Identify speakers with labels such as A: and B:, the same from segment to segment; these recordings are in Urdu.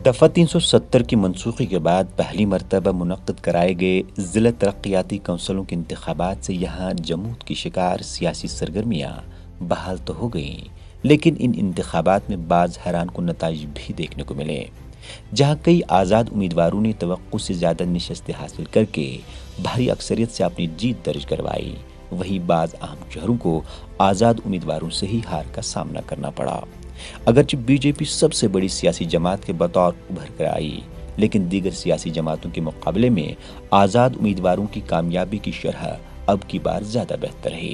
A: دفعہ 370 کی منسوخی کے بعد پہلی مرتبہ منعقد کرائے گئے ضلع ترقیاتی کونسلوں کے انتخابات سے یہاں جمود کی شکار سیاسی سرگرمیاں بحال تو ہو گئیں، لیکن ان انتخابات میں بعض حیران کن نتائج بھی دیکھنے کو ملے۔ جہاں کئی آزاد امیدواروں نے توقع سے زیادہ نشستیں حاصل کر کے بھاری اکثریت سے اپنی جیت درج کروائی، وہیں بعض اہم شہروں کو آزاد امیدواروں سے ہی ہار کا سامنا کرنا پڑا۔ اگرچہ بی جے پی سب سے بڑی سیاسی جماعت کے بطور ابھر کر آئی، لیکن دیگر سیاسی جماعتوں کے مقابلے میں آزاد امیدواروں کی کامیابی کی شرح اب کی بار زیادہ بہتر ہے۔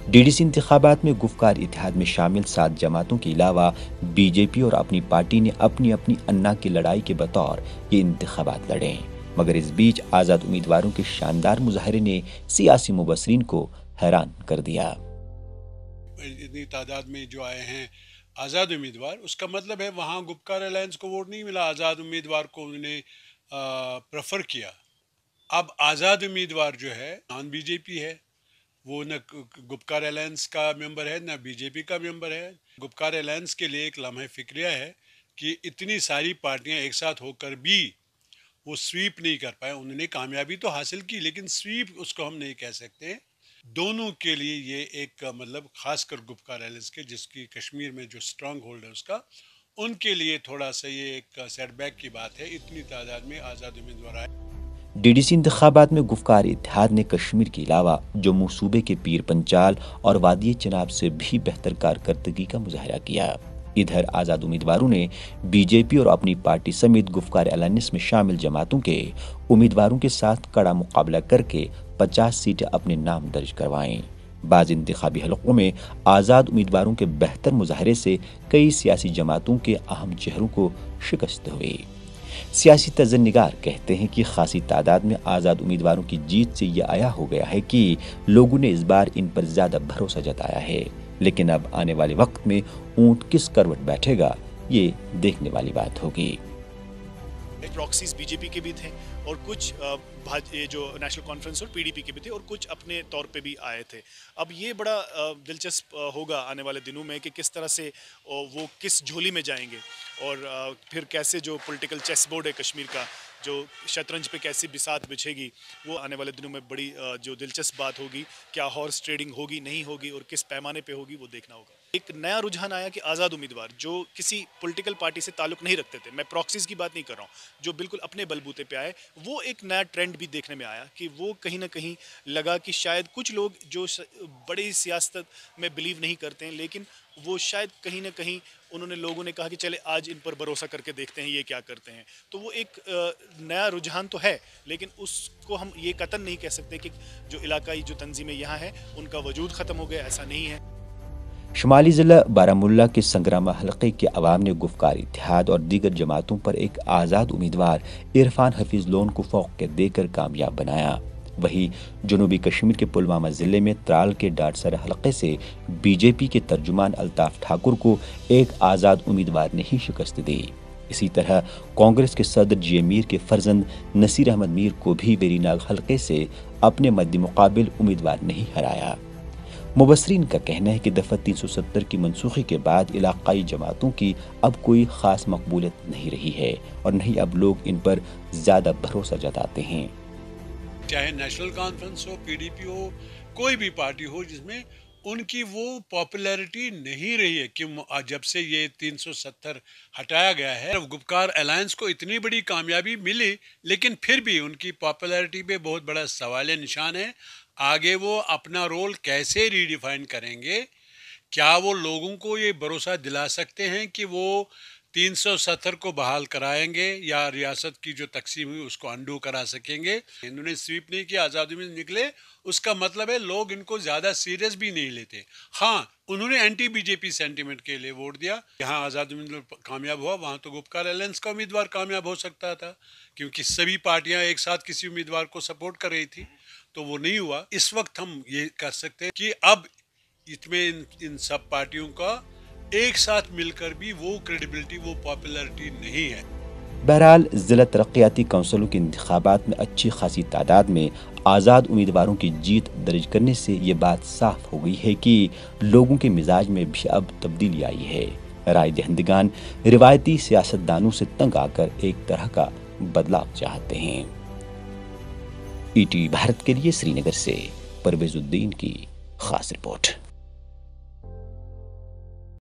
A: ڈی ڈی سی انتخابات میں گفتگو اتحاد میں شامل 7 جماعتوں کے علاوہ بی جے پی اور اپنی پارٹی نے اپنی اپنی انا کی لڑائی کے بطور یہ انتخابات لڑے، مگر اس بیچ آزاد امیدواروں کے شاندار مظاہرے نے سیاسی مبصرین کو حیران کر دیا۔
B: اتنی تعداد میں جو آئے ہیں آزاد امیدوار، اس کا مطلب ہے وہاں گپکار الائنس کو ووٹ نہیں ملا، آزاد امیدوار کو انہوں نے پریفر کیا۔ اب آزاد امیدوار جو ہے نان بی جے پی ہے، وہ نہ گپکار الائنس کا ممبر ہے نہ بی جے پی کا ممبر ہے۔ گپکار الائنس کے لیے ایک لمحہ فکریہ ہے کہ اتنی ساری پارٹیاں ایک ساتھ ہو کر بھی وہ سویپ نہیں کر پائے۔ انہوں نے کامیابی تو حاصل کی، لیکن سویپ اس کو ہم نہیں کہہ سکتے۔ دونوں کے لیے یہ ایک مطلب خاص کر گپکار الائنس کے، جس کی کشمیر میں جو سٹرانگ ہولڈ ہے اس کا، ان کے لیے تھوڑا سا یہ ایک سیٹ بیک کی بات ہے، اتنی تعداد میں آزاد امیدوار آئے۔
A: ڈی ڈی سی انتخابات میں گفتگو اتحاد نے کشمیر کے علاوہ جموں صوبے کے پیر پنچال اور وادی چناب سے بھی بہتر کارکردگی کا مظاہرہ کیا۔ ادھر آزاد امیدواروں نے بی جے پی اور اپنی پارٹی سمیت گفتگو الائنس میں شامل جماعتوں کے امیدواروں کے ساتھ کڑا مقابلہ کر کے 50 سیٹیں اپنے نام درج کروائیں۔ بعض انتخابی حلقوں میں آزاد امیدواروں کے بہتر مظاہرے سے کئی سیاسی جماعتوں کے اہم چہروں کو شکست ہوئی۔ سیاسی تجزیہ نگار کہتے ہیں کہ خاصی تعداد میں آزاد امیدواروں کی جیت سے یہ آیا ہو گیا ہے کہ لوگوں نے اس بار ان پر زیادہ بھروسہ جتایا ہے، لیکن اب آنے والے وقت میں اونٹ کس کروٹ بیٹھے گا یہ دیکھنے والی بات ہوگی۔
C: پراکسیز بی جے پی کے بھی تھے اور کچھ جو نیشنل کانفرنس اور پی ڈی پی کے بھی تھے اور کچھ اپنے طور پہ بھی آئے تھے۔ اب یہ بڑا دلچسپ ہوگا آنے والے دنوں میں کہ کس طرح سے وہ کس جھولی میں جائیں گے، اور پھر کیسے جو پولیٹیکل چیس بورڈ ہے کشمیر کا، جو شطرنج پہ کیسی بساط بچھے گی، وہ آنے والے دنوں میں بڑی جو دلچسپ بات ہوگی۔ کیا ہارس ٹریڈنگ ہوگی نہیں ہوگی اور کس پیمانے پہ ہوگی، وہ دیکھنا ہوگا۔ ایک نیا رجحان آیا کہ آزاد امیدوار جو کسی پولیٹیکل پارٹی سے تعلق نہیں رکھتے تھے، میں پراکسیز کی بات نہیں کر رہا ہوں، جو بالکل اپنے بلبوتے پہ آئے، وہ ایک نیا ٹرینڈ بھی دیکھنے میں آیا کہ وہ کہیں نہ کہیں لگا کہ شاید کچھ لوگ جو بڑی سیاست میں بلیو نہیں کرتے ہیں، لیکن وہ شاید کہیں نہ کہیں انہوں نے لوگوں نے کہا کہ چلے آج ان پر بھروسہ کر کے دیکھتے ہیں یہ کیا کرتے ہیں۔ تو وہ ایک نیا رجحان تو ہے، لیکن اس کو ہم یہ قطعاً نہیں کہہ سکتے کہ جو علاقائی جو تنظیمیں یہاں ہیں ان کا وجود ختم ہو گیا، ایسا نہیں ہے۔
A: شمالی ضلع بارہمولہ کے سنگرامہ حلقے کے عوام نے گفتگو اتحاد اور دیگر جماعتوں پر ایک آزاد امیدوار عرفان حفیظ لون کو فوقیت دے کر کامیاب بنایا۔ وہیں جنوبی کشمیر کے پلوامہ ضلع میں ترال کے ڈاٹسر حلقے سے بی جے پی کے ترجمان الطاف ٹھاکر کو ایک آزاد امیدوار نے ہی شکست دی۔ اسی طرح کانگریس کے صدر جے میر کے فرزند نصیر احمد میر کو بھی ویری ناگ حلقے سے اپنے مد مقابل امیدوار نہیں ہرایا۔ مبصرین کا کہنا ہے کہ دفعہ 370 کی منسوخی کے بعد علاقائی جماعتوں کی اب کوئی خاص مقبولیت نہیں رہی ہے اور نہ ہی اب لوگ ان پر زیادہ بھروسہ جتاتے ہیں۔
B: چاہے نیشنل کانفرنس ہو، پی ڈی پی ہو، کوئی بھی پارٹی ہو جس میں ان کی وہ پاپولیرٹی نہیں رہی ہے کہ جب سے یہ 370 ہٹایا گیا ہے، گپکار الائنس کو اتنی بڑی کامیابی ملی، لیکن پھر بھی ان کی پاپولیرٹی پہ بہت بڑا سوال نشان ہے۔ آگے وہ اپنا رول کیسے ریڈیفائن کریں گے؟ کیا وہ لوگوں کو یہ بھروسہ دلا سکتے ہیں کہ وہ 370 کو بحال کرائیں گے یا ریاست کی جو تقسیم ہوئی اس کو انڈو کرا سکیں گے؟ انہوں نے سویپ نہیں کیا، آزادی میں نکلے، اس کا مطلب ہے لوگ ان کو زیادہ سیریس بھی نہیں لیتے۔ ہاں، انہوں نے اینٹی بی جے پی سینٹیمنٹ کے لیے ووٹ دیا۔ جہاں آزاد امیدوار کامیاب ہوا وہاں تو گپکار الائنس کا امیدوار کامیاب ہو سکتا تھا، کیونکہ سبھی پارٹیاں ایک ساتھ کسی امیدوار کو سپورٹ کر رہی تھی، تو وہ نہیں ہوا۔ اس وقت ہم یہ کر سکتے ہیں کہ اب ان سب پارٹیوں کا ایک ساتھ مل کر بھی وہ کریڈیبلٹی، وہ پاپولیرٹی نہیں ہے۔
A: بہرحال ضلع ترقیاتی کونسلوں کے انتخابات میں اچھی خاصی تعداد میں آزاد امیدواروں کی جیت درج کرنے سے یہ بات صاف ہو گئی ہے کہ لوگوں کے مزاج میں بھی اب تبدیلی آئی ہے۔ رائے دہندگان روایتی سیاستدانوں سے تنگ آ کر ایک طرح کا بدلاؤ چاہتے ہیں۔ ای ٹی وی بھارت کے لیے سری نگر سے پرویز الدین کی خاص رپورٹ۔